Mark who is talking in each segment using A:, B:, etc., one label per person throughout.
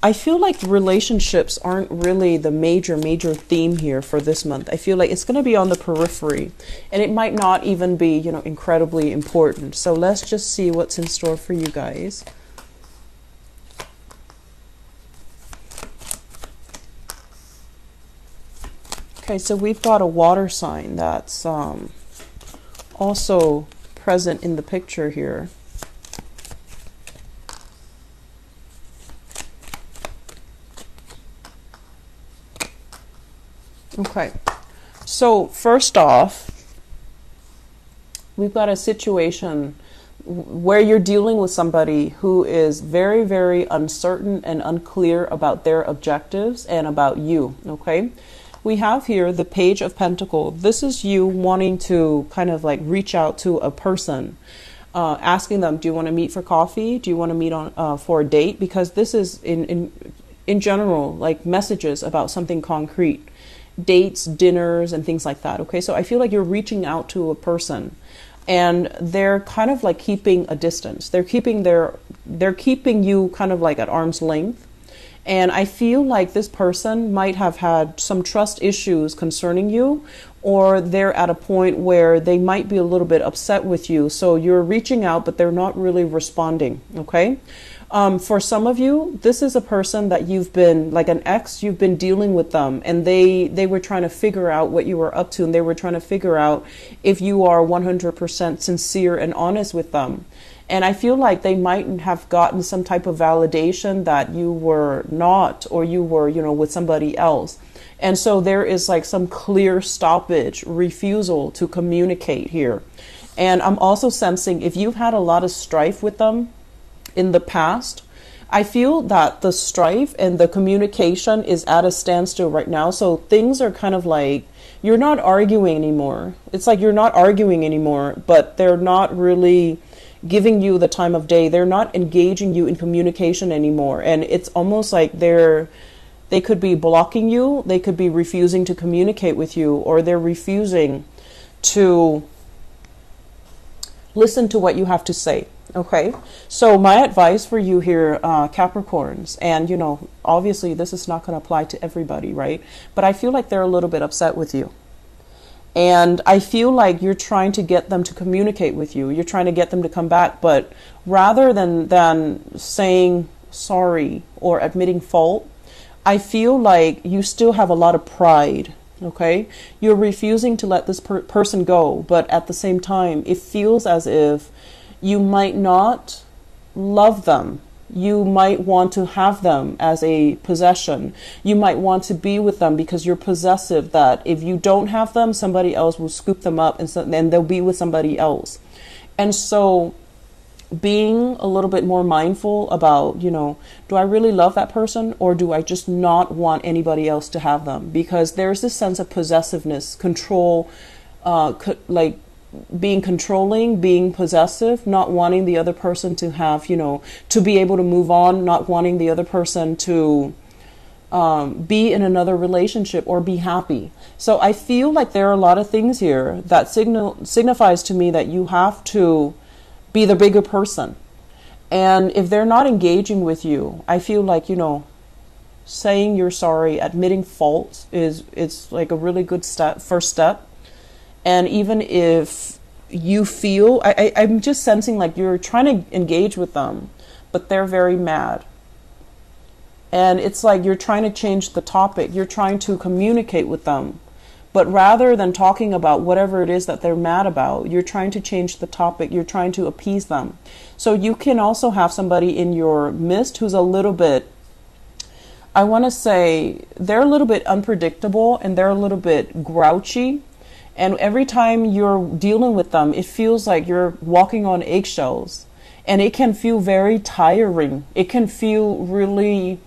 A: I feel like relationships aren't really the major theme here for this month. I feel like it's going to be on the periphery, and it might not even be, you know, incredibly important. So let's just see what's in store for you guys. Okay, so we've got a water sign that's also present in the picture here. Okay, so first off, we've got a situation where you're dealing with somebody who is very, very uncertain and unclear about their objectives and about you, okay? We have here the Page of Pentacles. This is you wanting to kind of like reach out to a person, asking them, do you want to meet for coffee? Do you want to meet on for a date? Because this is in general like messages about something concrete. Dates, dinners, and things like that. Okay, so I feel like you're reaching out to a person and they're kind of like keeping a distance. They're keeping you kind of like at arm's length. And I feel like this person might have had some trust issues concerning you, or they're at a point where they might be a little bit upset with you. So you're reaching out, but they're not really responding. Okay. For some of you, this is a person that you've been, like an ex, you've been dealing with them, and they were trying to figure out what you were up to, and they were trying to figure out if you are 100% sincere and honest with them. And I feel like they might have gotten some type of validation that you were not, or you were, you know, with somebody else. And so there is like some clear stoppage, refusal to communicate here. And I'm also sensing if you've had a lot of strife with them in the past, I feel that the strife and the communication is at a standstill right now. So things are kind of like, you're not arguing anymore. It's like you're not arguing anymore, but they're not really giving you the time of day. They're not engaging you in communication anymore. And it's almost like they could be blocking you. They could be refusing to communicate with you, or they're refusing to listen to what you have to say. Okay, so my advice for you here, Capricorns, and you know, obviously this is not going to apply to everybody, right? But I feel like they're a little bit upset with you. And I feel like you're trying to get them to communicate with you. You're trying to get them to come back. But rather than saying sorry or admitting fault, I feel like you still have a lot of pride. Okay, you're refusing to let this person go. But at the same time, it feels as if you might not love them. You might want to have them as a possession. You might want to be with them because you're possessive, that if you don't have them, somebody else will scoop them up, and then they'll be with somebody else. And so being a little bit more mindful about, you know, do I really love that person, or do I just not want anybody else to have them? Because there's this sense of possessiveness, control, like being controlling, being possessive, not wanting the other person to have, you know, to be able to move on, not wanting the other person to be in another relationship or be happy. So I feel like there are a lot of things here that signifies to me that you have to be the bigger person. And if they're not engaging with you, I feel like, you know, saying you're sorry, admitting fault it's like a really good first step. And even if you feel, I'm just sensing like you're trying to engage with them, but they're very mad. And it's like you're trying to change the topic. You're trying to communicate with them. But rather than talking about whatever it is that they're mad about, you're trying to change the topic. You're trying to appease them. So you can also have somebody in your midst who's a little bit, I want to say, they're a little bit unpredictable and they're a little bit grouchy. And every time you're dealing with them, it feels like you're walking on eggshells. And it can feel very tiring. It can feel really,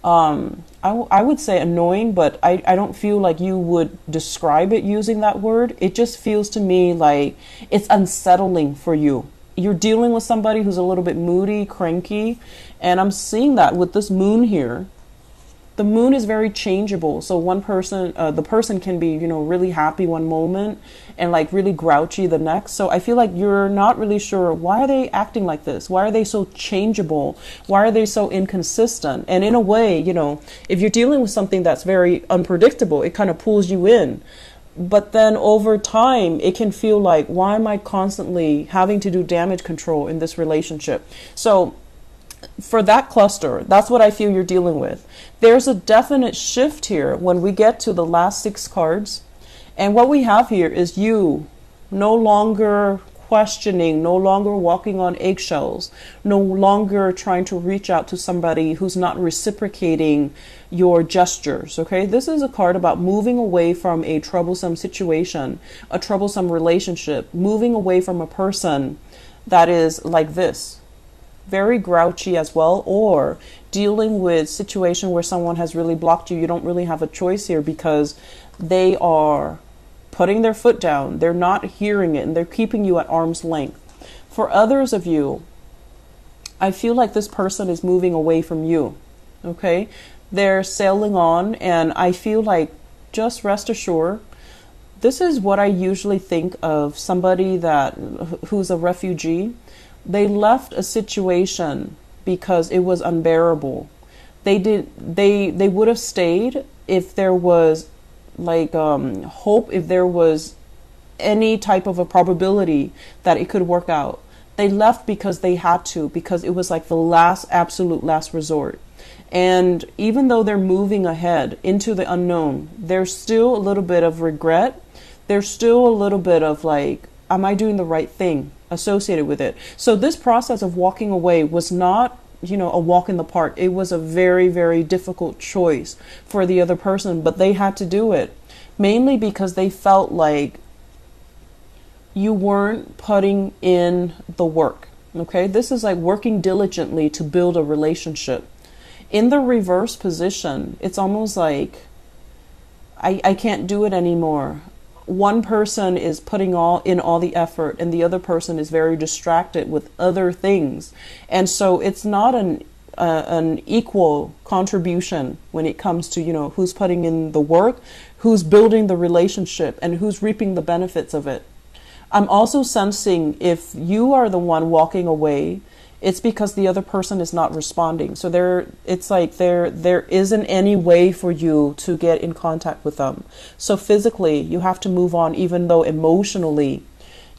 A: I would say annoying, but I don't feel like you would describe it using that word. It just feels to me like it's unsettling for you. You're dealing with somebody who's a little bit moody, cranky. And I'm seeing that with this moon here. The moon is very changeable. So one person, the person can be, really happy one moment and like really grouchy the next. So I feel like you're not really sure, why are they acting like this? Why are they so changeable? Why are they so inconsistent? And in a way, if you're dealing with something that's very unpredictable, it kind of pulls you in. But then over time, it can feel like, why am I constantly having to do damage control in this relationship? So for that cluster, that's what I feel you're dealing with. There's a definite shift here when we get to the last 6 cards. And what we have here is you no longer questioning, no longer walking on eggshells, no longer trying to reach out to somebody who's not reciprocating your gestures. Okay, this is a card about moving away from a troublesome situation, a troublesome relationship, moving away from a person that is like this, very grouchy as well, or dealing with situation where someone has really blocked you. You don't really have a choice here because they are putting their foot down. They're not hearing it and they're keeping you at arm's length. For others of you, I feel like this person is moving away from you. Okay, they're sailing on, and I feel like, just rest assured, this is what I usually think of somebody who's a refugee. They left a situation because it was unbearable. They would have stayed if there was hope, if there was any type of a probability that it could work out. They left because they had to, because it was like the absolute last resort. And even though they're moving ahead into the unknown, there's still a little bit of regret. There's still a little bit of like, am I doing the right thing associated with it? So this process of walking away was not, a walk in the park. It was a very, very difficult choice for the other person, but they had to do it, mainly because they felt like you weren't putting in the work. Okay, this is like working diligently to build a relationship. In the reverse position, it's almost like I can't do it anymore. One person is putting all the effort, and the other person is very distracted with other things. And so it's not an equal contribution when it comes to, who's putting in the work, who's building the relationship, and who's reaping the benefits of it. I'm also sensing if you are the one walking away, it's because the other person is not responding. So there isn't any way for you to get in contact with them. So physically, you have to move on, even though emotionally,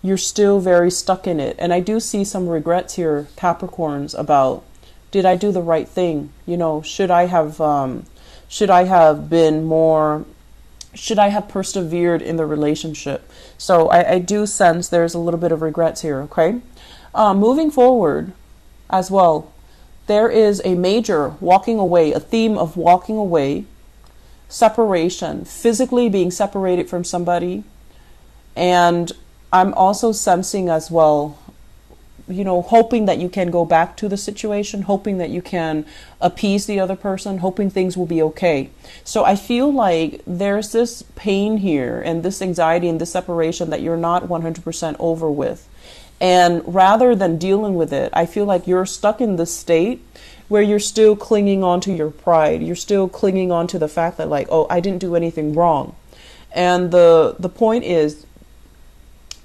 A: you're still very stuck in it. And I do see some regrets here, Capricorns, about, did I do the right thing? Should I have persevered in the relationship? So I do sense there's a little bit of regrets here. Okay. Moving forward, as well, there is a major walking away, a theme of walking away, separation, physically being separated from somebody. And I'm also sensing as well, hoping that you can go back to the situation, hoping that you can appease the other person, hoping things will be okay. So I feel like there's this pain here and this anxiety and this separation that you're not 100% over with. And rather than dealing with it, I feel like you're stuck in this state where you're still clinging on to your pride. You're still clinging on to the fact that like, oh, I didn't do anything wrong. And the point is,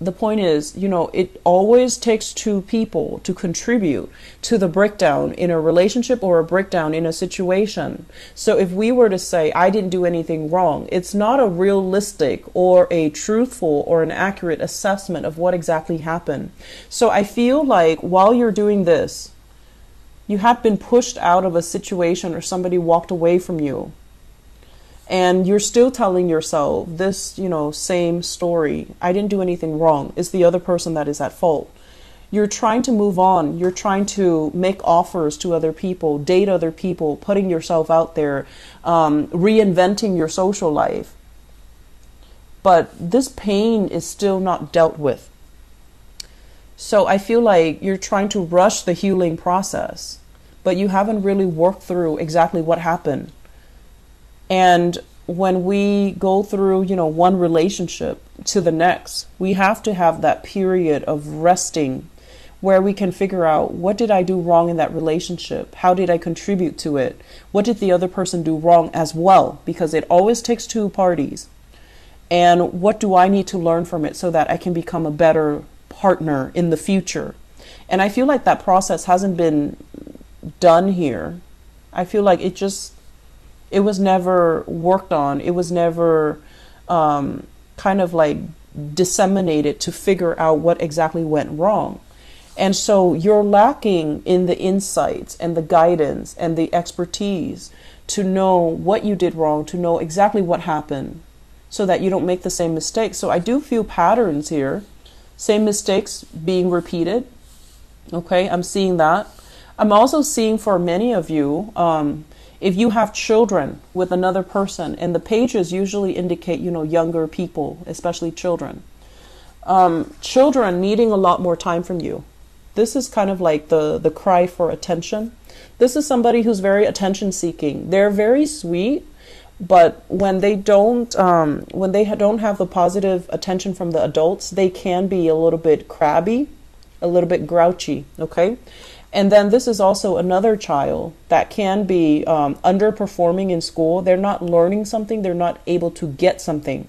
A: it always takes 2 people to contribute to the breakdown in a relationship or a breakdown in a situation. So if we were to say, I didn't do anything wrong, it's not a realistic or a truthful or an accurate assessment of what exactly happened. So I feel like while you're doing this, you have been pushed out of a situation or somebody walked away from you. And you're still telling yourself this, same story. I didn't do anything wrong. It's the other person that is at fault. You're trying to move on. You're trying to make offers to other people, date other people, putting yourself out there, reinventing your social life. But this pain is still not dealt with. So I feel like you're trying to rush the healing process, but you haven't really worked through exactly what happened. And when we go through, one relationship to the next, we have to have that period of resting where we can figure out, what did I do wrong in that relationship? How did I contribute to it? What did the other person do wrong as well? Because it always takes two parties. And what do I need to learn from it so that I can become a better partner in the future? And I feel like that process hasn't been done here. I feel like it was never worked on. It was never kind of like disseminated to figure out what exactly went wrong. And so you're lacking in the insights and the guidance and the expertise to know what you did wrong, to know exactly what happened, so that you don't make the same mistakes. So I do feel patterns here, same mistakes being repeated. Okay, I'm seeing that. I'm also seeing for many of you, if you have children with another person, and the pages usually indicate, younger people, especially children. Children needing a lot more time from you. This is kind of like the cry for attention. This is somebody who's very attention seeking. They're very sweet, but when they don't have the positive attention from the adults, they can be a little bit crabby, a little bit grouchy. Okay. And then this is also another child that can be underperforming in school. They're not learning something. They're not able to get something.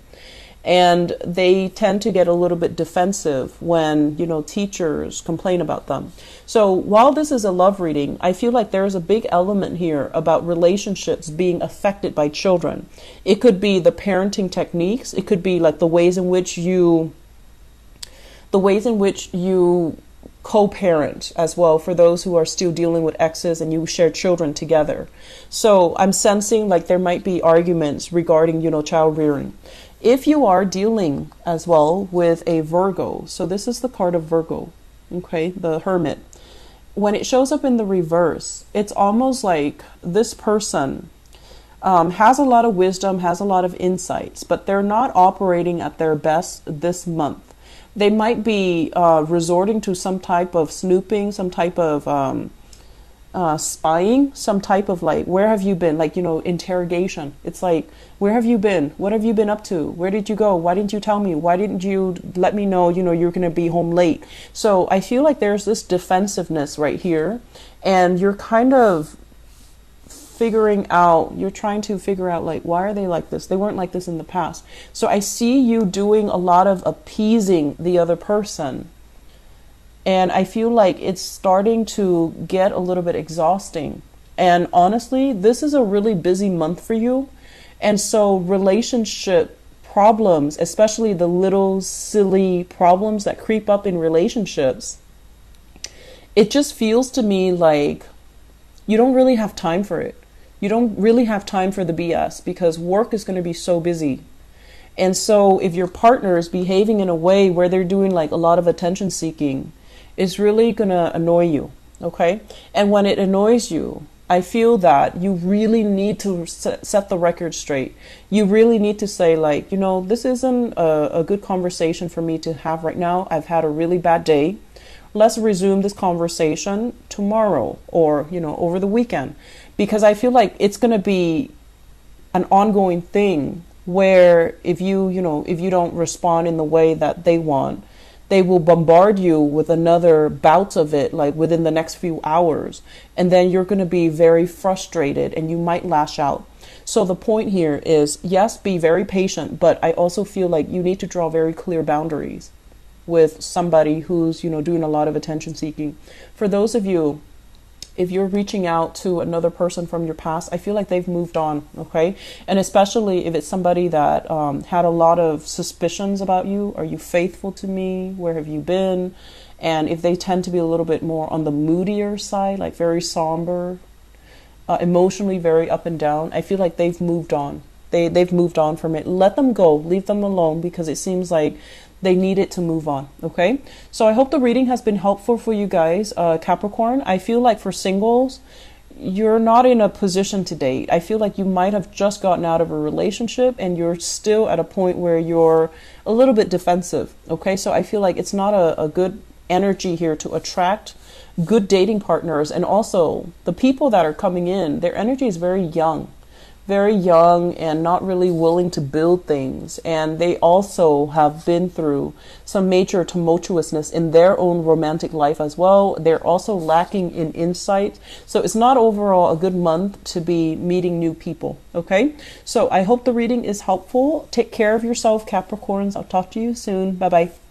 A: And they tend to get a little bit defensive when, teachers complain about them. So while this is a love reading, I feel like there's a big element here about relationships being affected by children. It could be the parenting techniques. It could be like the ways in which you co-parent as well, for those who are still dealing with exes and you share children together. So I'm sensing like there might be arguments regarding, child rearing. If you are dealing as well with a Virgo, so this is the card of Virgo, okay, the Hermit. When it shows up in the reverse, it's almost like this person has a lot of wisdom, has a lot of insights, but they're not operating at their best this month. They might be resorting to some type of snooping, some type of spying, some type of like, where have you been? Like, interrogation. It's like, where have you been? What have you been up to? Where did you go? Why didn't you tell me? Why didn't you let me know, you're going to be home late? So I feel like there's this defensiveness right here, and you're kind of trying to figure out like, why are they like this? They weren't like this in the past. So I see you doing a lot of appeasing the other person. And I feel like it's starting to get a little bit exhausting. And honestly, this is a really busy month for you. And so relationship problems, especially the little silly problems that creep up in relationships, it just feels to me like you don't really have time for it. You don't really have time for the BS because work is going to be so busy. And so if your partner is behaving in a way where they're doing like a lot of attention seeking, it's really going to annoy you. Okay. And when it annoys you, I feel that you really need to set the record straight. You really need to say like, this isn't a good conversation for me to have right now. I've had a really bad day. Let's resume this conversation tomorrow or, over the weekend, because I feel like it's going to be an ongoing thing where if you don't respond in the way that they want, they will bombard you with another bout of it, like within the next few hours. And then you're going to be very frustrated and you might lash out. So the point here is, yes, be very patient, but I also feel like you need to draw very clear boundaries with somebody who's, doing a lot of attention seeking. For those of you, if you're reaching out to another person from your past, I feel like they've moved on, okay? And especially if it's somebody that had a lot of suspicions about you. Are you faithful to me? Where have you been? And if they tend to be a little bit more on the moodier side, like very somber, emotionally very up and down, I feel like they've moved on. They've moved on from it. Let them go. Leave them alone, because it seems like they need it to move on. Okay. So I hope the reading has been helpful for you guys. Capricorn, I feel like for singles, you're not in a position to date. I feel like you might have just gotten out of a relationship and you're still at a point where you're a little bit defensive. Okay. So I feel like it's not a good energy here to attract good dating partners. And also the people that are coming in, their energy is very young, very young and not really willing to build things. And they also have been through some major tumultuousness in their own romantic life as well. They're also lacking in insight. So it's not overall a good month to be meeting new people. Okay. So I hope the reading is helpful. Take care of yourself, Capricorns. I'll talk to you soon. Bye bye.